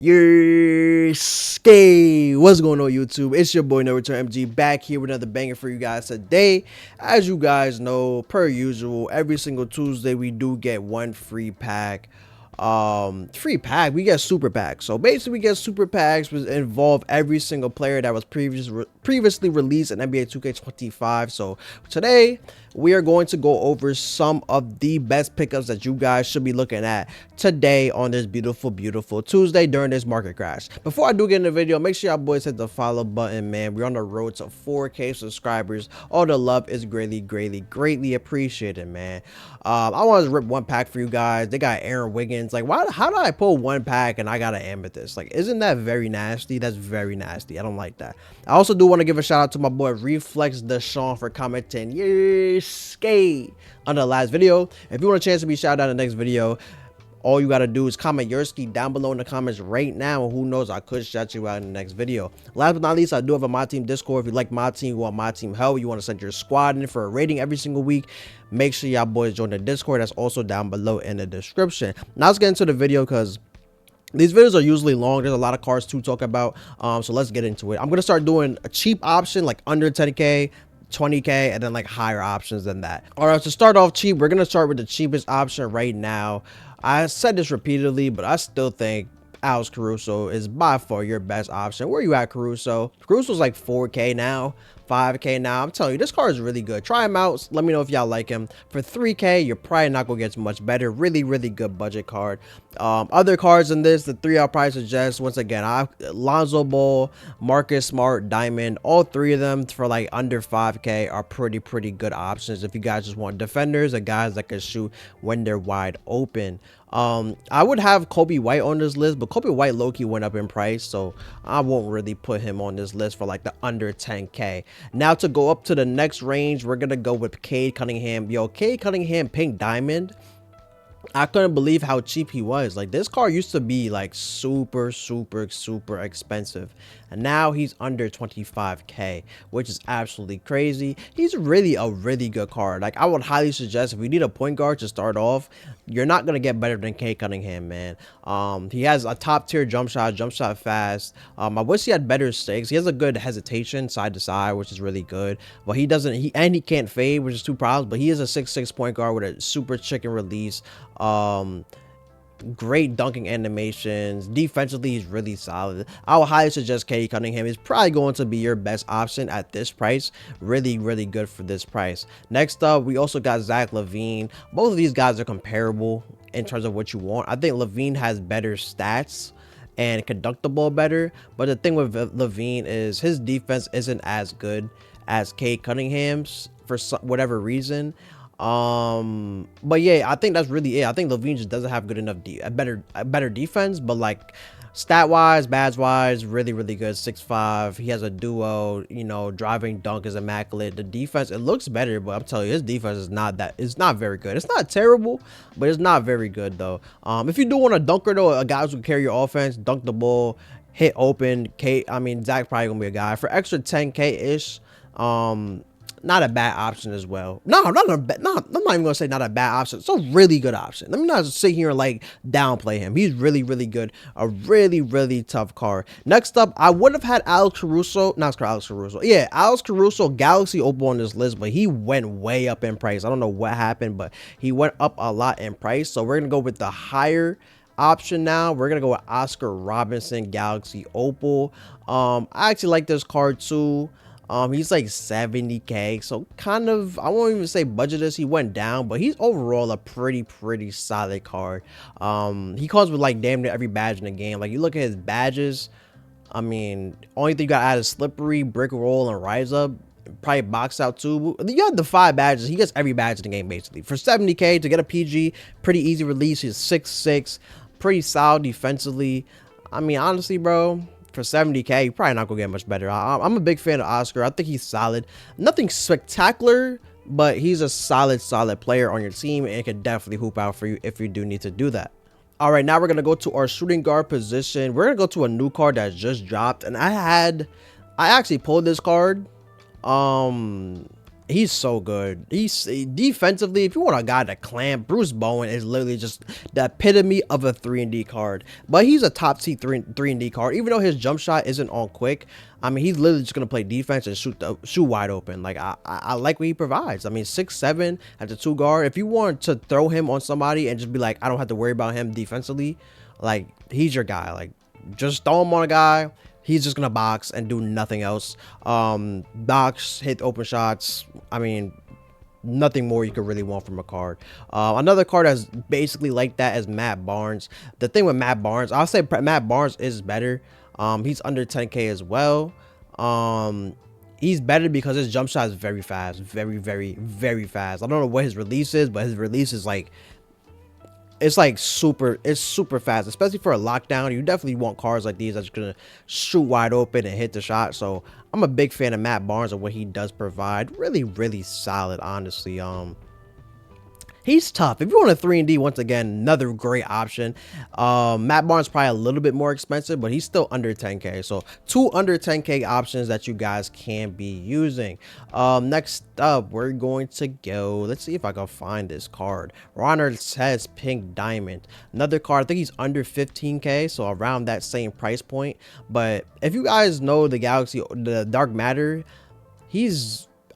Skate, what's going on YouTube? It's your boy No Return MG back here with another banger for you guys today. As you guys know, per usual, every single Tuesday we do get one free pack. We get super packs. So basically we get super packs which involve every single player that was previously released in NBA 2K25. So today we are going to go over some of the best pickups that you guys should be looking at today on this beautiful Tuesday during this market crash. Before I do get in the video, make sure y'all boys hit the follow button, man. We're on the road to 4K subscribers. All the love is greatly appreciated, man. I want to rip one pack for you guys. They got Aaron Wiggins. Like, how do I pull one pack and I got an amethyst? Like, isn't that very nasty? That's very nasty. I don't like that. I also do want to give a shout out to my boy Reflex Deshaun for commenting skate on the last video. If you want a chance to be shouted out in the next video, all you gotta do is comment your ski down below in the comments right now, and who knows, I could shout you out in the next video. Last but not least, I do have a MyTeam Discord. If you like my team, you want my team help, you want to send your squad in for a rating every single week, make sure y'all boys join the Discord. That's also down below in the description. Now let's get into the video because these videos are usually long. There's a lot of cards to talk about, so let's get into it. I'm gonna start doing a cheap option like under 10k, 20k, and then like higher options than that. All right, to start off cheap, we're gonna start with the cheapest option right now. I said this repeatedly, but I still think Alex Caruso is by far your best option. Where you at, Caruso? Caruso's like 4k now, 5k now. I'm telling you, this card is really good. Try him out. Let me know if y'all like him. For 3k, you're probably not gonna get much better. Really good budget card. Other cards in this, the three I'll probably suggest, once again, Lonzo Ball, Marcus Smart, Diamond, all three of them for like under 5k are pretty good options if you guys just want defenders and guys that can shoot when they're wide open. I would have Kobe White on this list, but Kobe White low-key went up in price, so I won't really put him on this list for like the under 10k. Now to go up to the next range, we're gonna go with Cade Cunningham. Yo, Cade Cunningham pink diamond, I couldn't believe how cheap he was. Like, this car used to be like super expensive, and now he's under 25k, which is absolutely crazy. He's really a really good card. Like, I would highly suggest if you need a point guard to start off, you're not gonna get better than Cade Cunningham, man. He has a top tier jump shot fast. I wish he had better stakes. He has a good hesitation side to side, which is really good, but he doesn't, he can't fade, which is two problems. But he is a 6'6" point guard with a super chicken release. Great dunking animations. Defensively, he's really solid. I would highly suggest Cade Cunningham. Is probably going to be your best option at this price. Really good for this price. Next up, we also got Zach LaVine. Both of these guys are comparable in terms of what you want. I think LaVine has better stats and can dunk the ball better, but the thing with LaVine is his defense isn't as good as Cade Cunningham's for whatever reason. But yeah, I think that's really it. I think LaVine just doesn't have good enough a better defense, but like stat wise, badge wise, really good. 6'5". He has a duo, you know, driving dunk is immaculate. The defense, it looks better, but I'm telling you, his defense is not very good. It's not terrible, but it's not very good though. If you do want a dunker though, a guy who can carry your offense, dunk the ball, hit open, Zach's probably gonna be a guy for extra 10k ish. Not a bad option as well. No, I'm not even gonna say not a bad option. It's a really good option. Let me not sit here and like downplay him. He's really good. A really tough card. Next up, I would have had Alex Caruso. Not Alex Caruso. Yeah, Alex Caruso, Galaxy Opal on this list, but he went way up in price. I don't know what happened, but he went up a lot in price. So we're gonna go with the higher option now. We're gonna go with Oscar Roberson, Galaxy Opal. I actually like this card too. He's like 70k, so kind of, I won't even say budgetless. He went down, but he's overall a pretty solid card. He comes with like damn near every badge in the game. Like, you look at his badges, I mean, only thing you got to add is slippery, brick roll, and rise up. Probably box out too. You got the 5 badges. He gets every badge in the game basically. For 70k to get a PG, pretty easy release. He's 6'6", pretty solid defensively. I mean, honestly, bro, for 70k, you're probably not gonna get much better. I'm a big fan of Oscar. I think he's solid. Nothing spectacular, but he's a solid player on your team and can definitely hoop out for you if you do need to do that. All right, now we're gonna go to our shooting guard position. We're gonna go to a new card that just dropped, and I actually pulled this card. He's so good. He's defensively, if you want a guy to clamp, Bruce Bowen is literally just the epitome of a 3-and-D card. But he's a top tier 3-and-D card. Even though his jump shot isn't on quick, I mean, he's literally just gonna play defense and shoot wide open. Like I like what he provides. I mean, 6'7" at the 2 guard. If you want to throw him on somebody and just be like, I don't have to worry about him defensively, like he's your guy. Like just throw him on a guy. He's just gonna box and do nothing else. Box, hit open shots. I mean, nothing more you could really want from a card. Another card that's basically like that is Matt Barnes. The thing with Matt Barnes, I'll say Matt Barnes is better. He's under 10K as well. He's better because his jump shot is very fast, very fast. I don't know what his release is, but his release is like, it's like super fast, especially for a lockdown. You definitely want cards like these that's gonna shoot wide open and hit the shot. So I'm a big fan of Matt Barnes and what he does provide. Really solid, honestly. He's tough. If you want a 3-and-D, once again, another great option. Matt Barnes probably a little bit more expensive, but he's still under 10K. So 2 under 10K options that you guys can be using. Next up, we're going to go. Let's see if I can find this card. Ronner says Pink Diamond. Another card. I think he's under 15K, so around that same price point. But if you guys know the Dark Matter,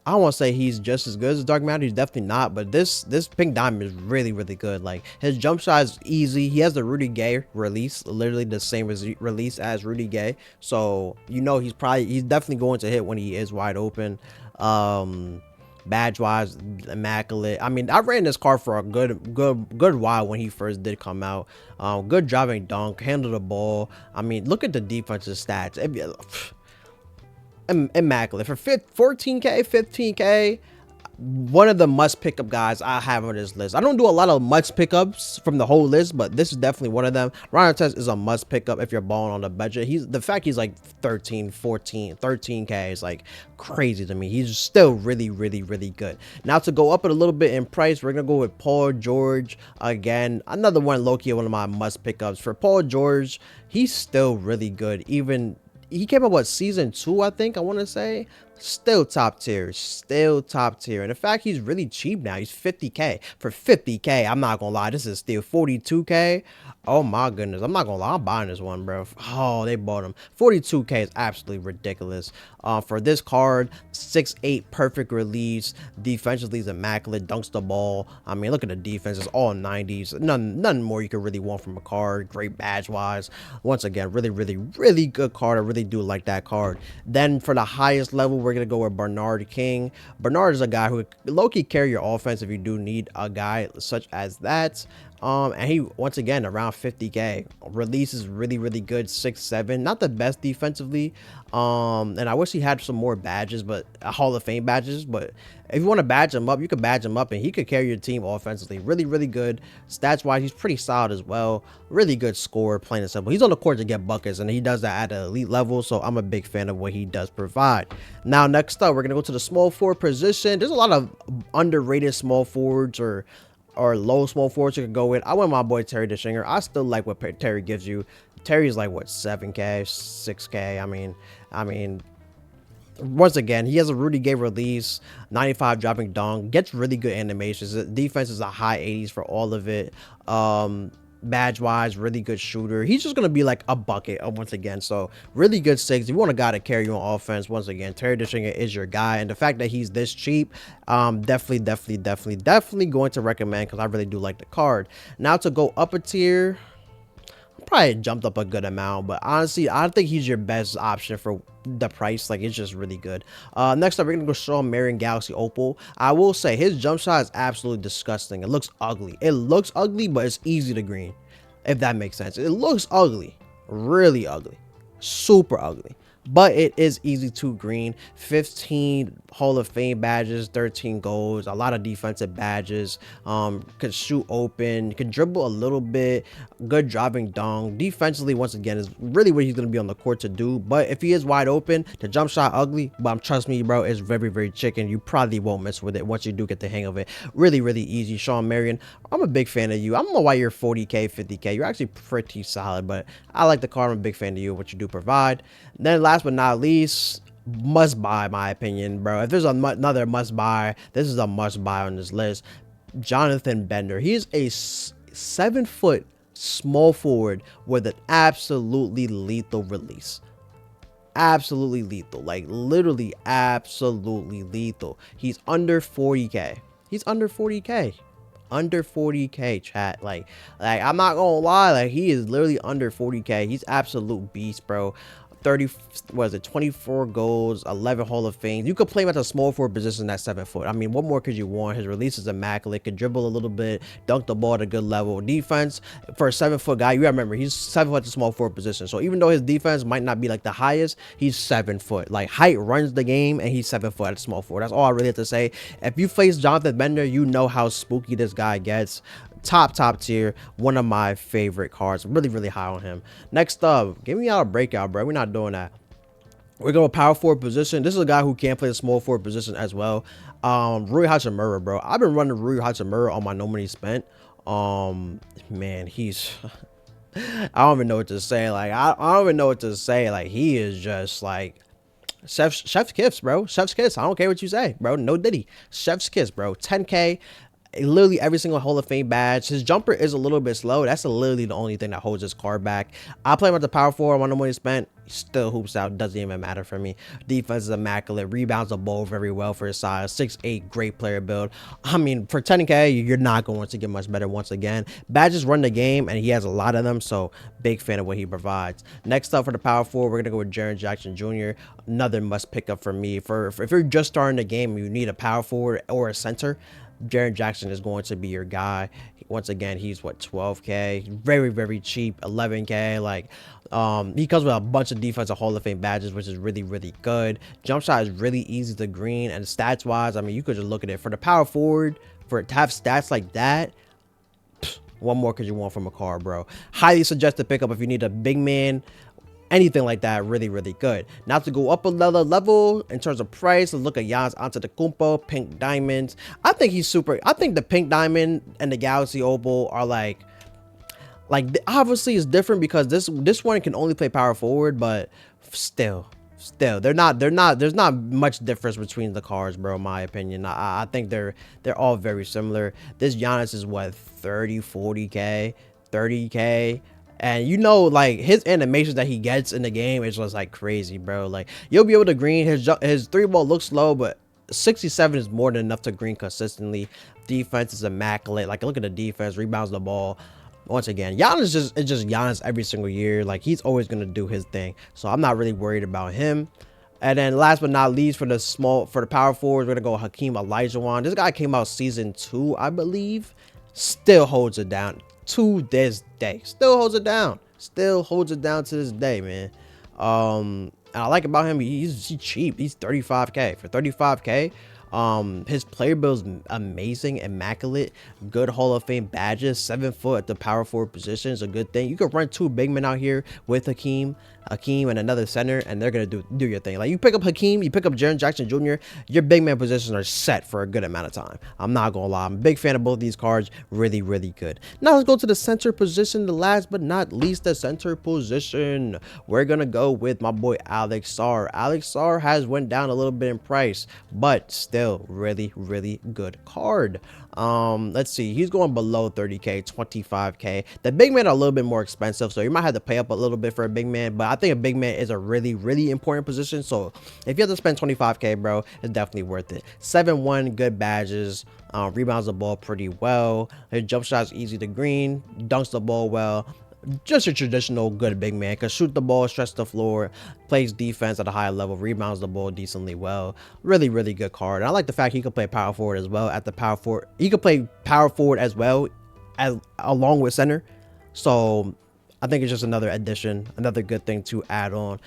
I don't want to say he's just as good as Dark Matter. He's definitely not, but this Pink Diamond is really good. Like his jump shot is easy. He has the Rudy Gay release, literally the same release as Rudy Gay. So you know he's definitely going to hit when he is wide open. Badge wise, immaculate. I mean, I ran this card for a good while when he first did come out. Good driving dunk, handle the ball. I mean, look at the defensive stats. Immaculate for 14K, 15K. One of the must pickup guys I have on this list. I don't do a lot of must pickups from the whole list, but this is definitely one of them. Ryan Artest is a must pickup if you're balling on the budget. The fact he's like 13, 14, 13K is like crazy to me. He's still really good. Now to go up a little bit in price, we're gonna go with Paul George again. Another one, low-key, one of my must pickups. For Paul George, he's still really good. Even he came up season 2, I think, I want to say. Still top tier. And in fact, he's really cheap now. He's 50K. For 50K, I'm not gonna lie, this is still 42K. Oh my goodness, I'm not gonna lie, I'm buying this one, bro. Oh, they bought him. 42K is absolutely ridiculous. For this card, 6'8", perfect release. Defensively is immaculate, dunks the ball. I mean, look at the defense, it's all 90s. Nothing more you could really want from a card. Great badge wise. Once again, really good card. I really do like that card. Then for the highest level, we're gonna go with Bernard King. Bernard is a guy who low-key carry your offense if you do need a guy such as that. And he, once again, around 50K. Release is really good, 6'7", not the best defensively. And I wish he had some more badges, but Hall of Fame badges. But if you want to badge him up, you could badge him up and he could carry your team offensively. Really good. Stats wise, he's pretty solid as well. Really good scorer, plain and simple. He's on the court to get buckets, and he does that at an elite level, so I'm a big fan of what he does provide. Now next up, we're gonna go to the small forward position. There's a lot of underrated small forwards or low small forwards you could go with. I went my boy Terry DeShinger. I still like what Terry gives you. Terry's like what, 7K, 6K. I mean, once again, he has a Rudy Gay release, 95 dropping dunk, gets really good animations. The defense is a high 80s for all of it. Badge wise, really good shooter. He's just gonna be like a bucket once again. So really good six. If you want a guy to carry you on offense, once again, Terry DeShinger is your guy. And the fact that he's this cheap, definitely going to recommend, because I really do like the card. Now to go up a tier, probably jumped up a good amount, but honestly, I think he's your best option for the price. Like, it's just really good. Next up, we're gonna go Shawn Marion Galaxy Opal. I will say his jump shot is absolutely disgusting. It looks ugly, but it's easy to green, if that makes sense. It looks ugly, really ugly, super ugly, but it is easy to green. 15 Hall of Fame badges, 13 goals, a lot of defensive badges. Could shoot open, could dribble a little bit, good driving dunk. Defensively, once again, is really what he's going to be on the court to do. But if he is wide open, the jump shot ugly, but trust me, bro, it's very chicken. You probably won't mess with it once you do get the hang of it. Really easy. Shawn Marion, I'm a big fan of you. I don't know why you're 40K, 50K. You're actually pretty solid, but I like the card. I'm a big fan of you, what you do provide. Then last but not least, must buy, my opinion, bro. If there's another must buy, this is a must buy on this list. Jonathan Bender. He is a 7-foot small forward with an absolutely lethal release. Absolutely lethal, like literally absolutely lethal. He's under 40k. He's under 40k. Under 40k, chat. Like I'm not gonna lie, like he is literally under 40k. He's absolute beast, bro. 30, was it 24 goals, 11 Hall of Fame. You could play him at the small forward position at 7 foot. I mean, what more could you want? His release is immaculate, could dribble a little bit, dunk the ball at a good level. Defense for a 7-foot guy, you gotta remember he's 7 foot at the small forward position. So even though his defense might not be like the highest, he's 7 foot. Like height runs the game, and he's 7 foot at the small forward. That's all I really have to say. If you face Jonathan Bender, you know how spooky this guy gets. Top tier, one of my favorite cards. Really high on him. Next up, give me out a breakout, bro. We're not doing that. We're going power forward position. This is a guy who can play the small forward position as well. Rui Hachimura, bro. I've been running Rui Hachimura on my no money spent. Man, he's I don't even know what to say. Like I don't even know what to say. Like he is just like chef's kiss, bro. Chef's kiss. I don't care what you say, bro. No diddy. Chef's kiss, bro. 10k. Literally every single Hall of Fame badge. His jumper is a little bit slow. That's literally the only thing that holds his card back. I play him at the power forward. One of the money spent, still hoops out. Doesn't even matter for me. Defense is immaculate. Rebounds the ball very well for his size. 6'8", great player build. I mean, for 10k, you're not going to get much better once again. Badges run the game, and he has a lot of them, so big fan of what he provides. Next up for the power forward, we're going to go with Jaren Jackson Jr. Another must pick up for me. If you're just starting the game, you need a power forward or a center, Jaren Jackson is going to be your guy. Once again, he's what, 12k, very cheap, 11k. Like he comes with a bunch of defensive Hall of Fame badges, which is really good. Jump shot is really easy to green, and stats wise, I mean, you could just look at it. For the power forward, for it to have stats like that, what more could you want from a card, bro? Highly suggest to pick up if you need a big man, anything like that. Really good. Now to go up another level in terms of price, let's look at Giannis Antetokounmpo, pink diamonds. I think he's super. I think the pink diamond and the Galaxy Opal are like obviously it's different because this one can only play power forward, but still there's not much difference between the cards, bro, in my opinion. I think they're all very similar. This Giannis is what, 30, 40k, 30k. And you know, like his animations that he gets in the game is just like crazy, bro. Like you'll be able to green his 3 ball looks slow, but 67 is more than enough to green consistently. Defense is immaculate. Like look at the defense, rebounds the ball. Once again, Giannis it's just Giannis every single year. Like he's always gonna do his thing, so I'm not really worried about him. And then last but not least, for the power forwards, we're gonna go Hakeem Olajuwon. This guy came out season 2, I believe. Still holds it down to this day. Still holds it down to this day, man. And I like about him, he's cheap. He's 35k. For 35k, his player build is amazing, immaculate, good Hall of Fame badges. 7 foot at the power forward position is a good thing. You could run 2 big men out here with Hakeem and another center, and they're gonna do your thing. Like you pick up Hakeem, you pick up Jaren Jackson Jr., your big man positions are set for a good amount of time. I'm not gonna lie, I'm a big fan of both these cards. Really good. Now let's go to the center position. The last but not least, the center position, we're gonna go with my boy Alex Sarr. Alex Sarr has went down a little bit in price, but still really good card. Let's see, he's going below 30k, 25k. The big men are a little bit more expensive, so you might have to pay up a little bit for a big man, but I think a big man is a really important position. So if you have to spend 25k, bro, it's definitely worth it. 7-1, good badges, rebounds the ball pretty well. His jump shot is easy to green, dunks the ball well. Just a traditional good big man. Can shoot the ball, stretch the floor, plays defense at a high level, rebounds the ball decently well. Really good card. And I like the fact he can play power forward as well. At the power forward, he could play power forward as well as along with center. So I think it's just another addition, another good thing to add on.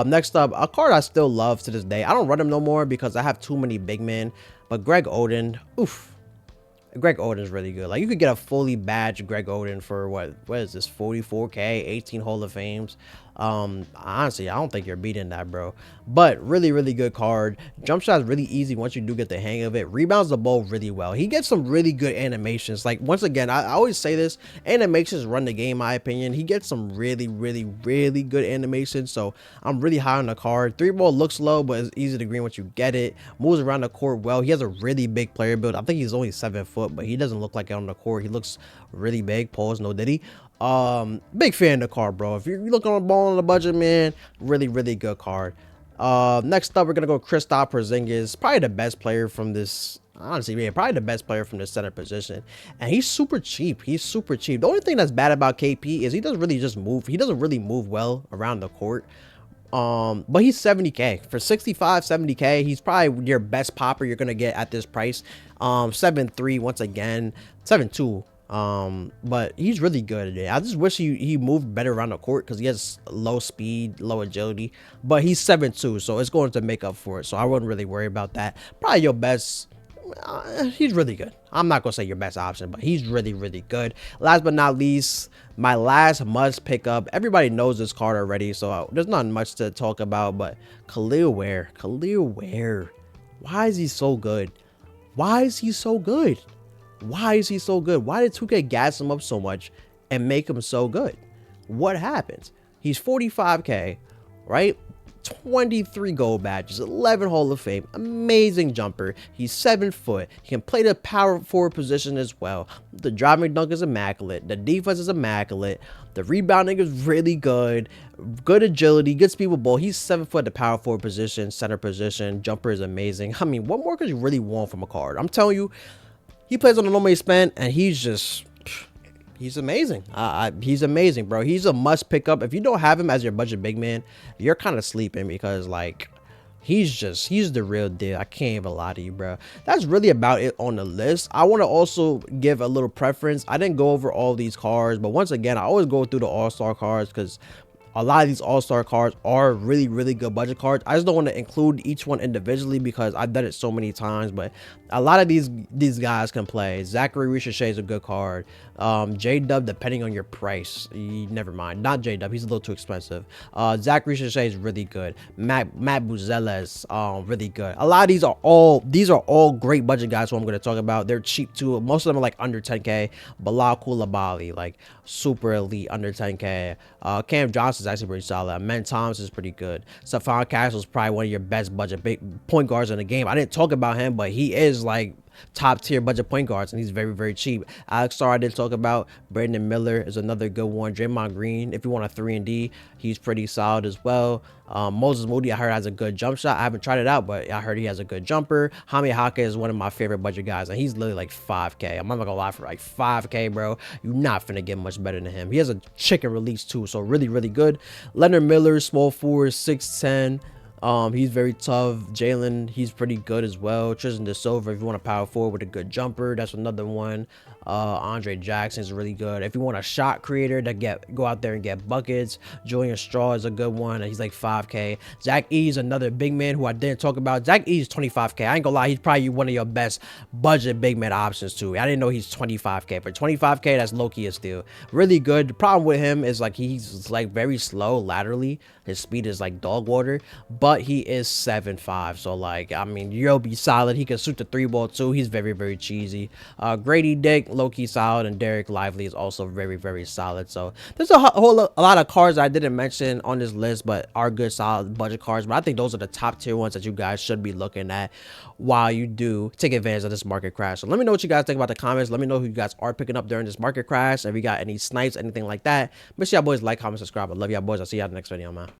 Next up, a card I still love to this day. I don't run him no more because I have too many big men. But Greg Oden, oof. Greg Oden is really good. Like you could get a fully badged Greg Oden for what is this, 44k, 18 Hall of Fames. Honestly, I don't think you're beating that, bro. But really, really good card. Jump shot is really easy once you do get the hang of it. Rebounds the ball really well. He gets some really good animations. Like, once again, I always say this, animations run the game, in my opinion. He gets some really, really, really good animations. So I'm really high on the card. Three ball looks low, but it's easy to green once you get it. Moves around the court well. He has a really big player build. I think he's only 7 foot, but he doesn't look like it on the court. He looks really big. Pause, no diddy. Big fan of the card, bro. If you're looking on a ball on the budget, man, really, really good card. Next up, we're gonna go Kristaps Porzingis, probably the best player from this. Honestly, man, probably the best player from the center position, and he's super cheap. He's super cheap. The only thing that's bad about KP is he doesn't really just move. He doesn't really move well around the court. But he's 70k for 65, 70k. He's probably your best popper you're gonna get at this price. 7'3" once again, 7'2". But he's really good. I just wish he moved better around the court because he has low speed, low agility, but he's 7'2", so it's going to make up for it. So I wouldn't really worry about that. Probably your best. He's really good. I'm not gonna say your best option, but he's really, really good. Last but not least, my last must pick up. Everybody knows this card already, so there's not much to talk about. But Kal'el Ware, Kal'el Ware, why is he so good? Why is he so good? Why is he so good? Why did 2K gas him up so much and make him so good? What happens? He's 45k, right? 23 gold badges, 11 Hall of Fame, amazing jumper. He's 7 foot. He can play the power forward position as well. The driving dunk is immaculate. The defense is immaculate. The rebounding is really good. Good agility, good speed with ball. He's 7 foot at the power forward position, center position. Jumper is amazing. I mean, what more could you really want from a card? I'm telling you, he plays on the normally spent, and he's just, he's amazing. He's amazing, bro. He's a must pick up. If you don't have him as your budget big man, you're kind of sleeping because, like, he's the real deal. I can't even lie to you, bro. That's really about it on the list. I want to also give a little preference. I didn't go over all these cards, but once again, I always go through the all-star cards because a lot of these all-star cards are really, really good budget cards. I just don't want to include each one individually because I've done it so many times, but a lot of these guys can play. Zachary Ricochet is a good card. J-Dub, depending on your price. Never mind. Not J-Dub. He's a little too expensive. Zach Ricochet is really good. Matt Buzeles, really good. A lot of these are all great budget guys who I'm going to talk about. They're cheap too. Most of them are like under 10k. Bilal Coulibaly, like super elite, under 10k. Cam Johnson is actually pretty solid. Amen Thomas is pretty good. Stephon Castle is probably one of your best budget big point guards in the game. I didn't talk about him, but he is like top tier budget point guards, and he's very, very cheap. Alex Sarr I didn't talk about. Brandon Miller is another good one. Draymond Green, if you want a 3-and-D, he's pretty solid as well. Moses Moody, I heard, has a good jump shot. I haven't tried it out, but I heard he has a good jumper. Jaime Hake is one of my favorite budget guys, and he's literally like 5k. I'm not gonna lie, for like 5k, bro, you're not finna get much better than him. He has a chicken release too, so really, really good. Leonard Miller, small forward, 6'10". He's very tough. Jalen, he's pretty good as well. Tristan De Silva, if you want a power forward with a good jumper, that's another one. Andre Jackson is really good. If you want a shot creator to go out there and get buckets, Julian Straw is a good one. He's like 5k. Zach E is another big man who I didn't talk about. Zach E is 25k. I ain't gonna lie, he's probably one of your best budget big man options too. I didn't know he's 25k. For 25k, that's low-key a steal. Really good. The problem with him is like he's like very slow laterally. His speed is like dog water, but he is 7'5", so like, I mean, you'll be solid. He can shoot the 3-ball too. He's very, very cheesy. Grady Dick, low-key solid, and Derek Lively is also very, very solid. So there's a lot of cards I didn't mention on this list, but are good, solid budget cards. But I think those are the top tier ones that you guys should be looking at while you do take advantage of this market crash. So let me know what you guys think about the comments. Let me know who you guys are picking up during this market crash. If you got any snipes, anything like that, make sure y'all boys like, comment, subscribe. I love y'all boys. I'll see y'all in the next video, man.